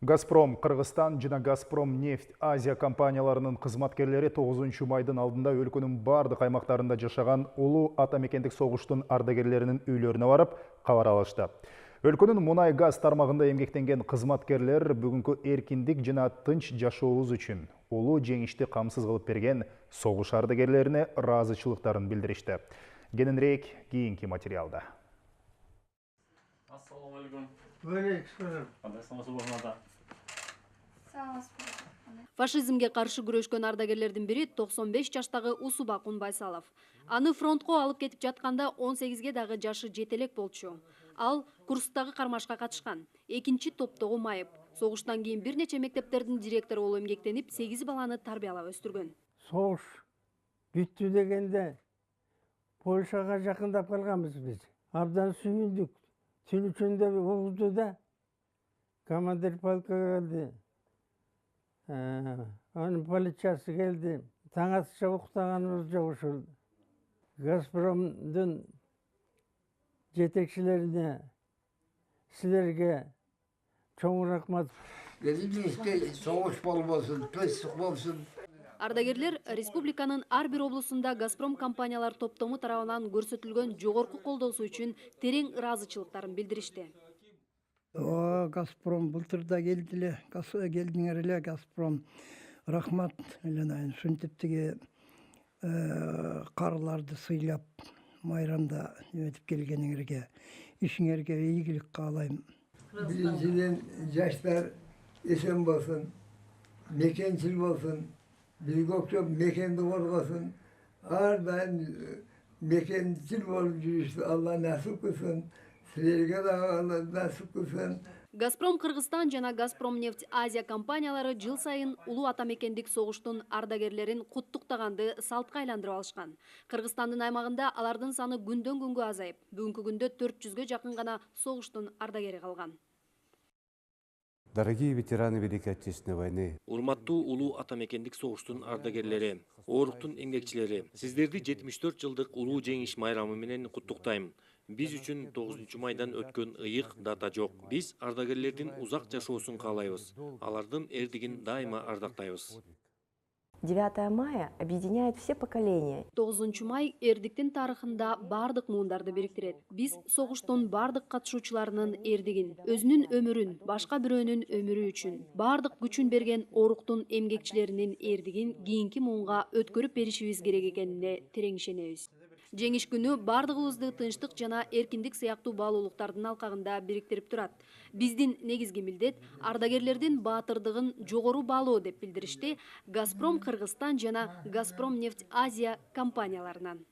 Газпром Кыргызстан жана Газпром нефть Азия компанияларынын кызматкерлери 9 майдын алдында өлкөнүн бардык аймактарында жашаган улуу атамекендик согуштун ардагерлеринин үйлөрүнө барып кабар алышты. Өлкөнүн мунай-газ тармагында эмгектенген кызматкерлер бүгүнкү эркиндик жана тынч жашообуз үчүн улуу жеңишти камсыз кылып берген согуш ардагерлерине ыраазычылыктарын билдиришти. Кененирээк кийинки материалда. Assalomu alaykum. Фашизмге каршы күрөшкөн ардагерлердин бири 95 жаштагы Усуба Кунбайсалов. Аны фронтко алып кетип жатканда 18ге дагы жашы жетелек болчу. Ал курстагы кармашка катышкан. Экинчи топтогу майып. Согуштан кийин бир нече мектептердин директору болуп эмгектенип, 8 баланы тарбиялап өстүргөн. Согуш бүттү дегенде Польшага жакындап калганбыз биз. Абдан сүйүндүк. Түн ичинде угду да командир полка келди. Анын полициясы келди. Таң атышта уктаганыбыз жок ушул. Газпромдун жетекчилерине, силерге чоң рахмат. Елімізде соғыш болбосын, тынчтык болсын. Ардагерлер республиканын ар бир облусунда Газпром компаниялар топтому тарабынан көрсөтүлгөн жогорку колдоосу үчүн терең ыраазычылыктарын билдиришти. Газпром былтырда келдиңер эле, Газпром рахмат эле ушинтиптиги карыларды сыйлап майрамда өтүп келгениңерге, ишиңерге ийгилик каалайм. Birinciden yaşlar esen bolsun, mekençil bolsun, bir çok mekende olgasın, ardından mekençil bolup yürüyüştü. Allah nasip kılsın, sizlerge de Allah nasip kılsın. Газпром Кыргызстан жана Газпром нефть Азия компаниялары жыл сайын улуу атамекендик согуштун ардагерлерин куттуктаганды салтка айландырып алышкан. Кыргызстандын аймагында алардын саны күндөн күнгө азайып, бүгүнкү күндө 400ге жакын гана согуштун ардагери калган. Дорогие ветераны Великой Отечественной войны. Урматтуу улуу атамекендик согуштун ардагерлери, ооруктун эмгекчилери, сиздерди 74 жылдык улуу жеңиш майрамы менен куттуктайм. Биз үчүн 9 майдан өткөн ыйык дата жок. Биз ардагерлердин узак жашоосун каалайбыз. Алардын эрдигин дайыма ардактайбыз. 9 мая объединяет все поколения. 9 май эрдиктин тарыхында бардык муундарды бириктирет. Биз согуштун бардык катышуучуларынын эрдигин, өзүнүн өмүрүн, башка бирөөнүн өмүрү үчүн, бардык күчүн берген оруктун эмгекчилеринин эрдигин кийинки муунга өткөрүп беришибиз керек экенине терең ишенебиз. Жеңиш күнү бардыгыбызды тынчтык жана эркиндик сыяктуу баалуулуктардын алкагында бириктирип турат. Биздин негизги милдет ардагерлердин баатырдыгын жогору баалоо деп билдиришти Газпром Кыргызстан жана Газпром нефть Азия компанияларынан.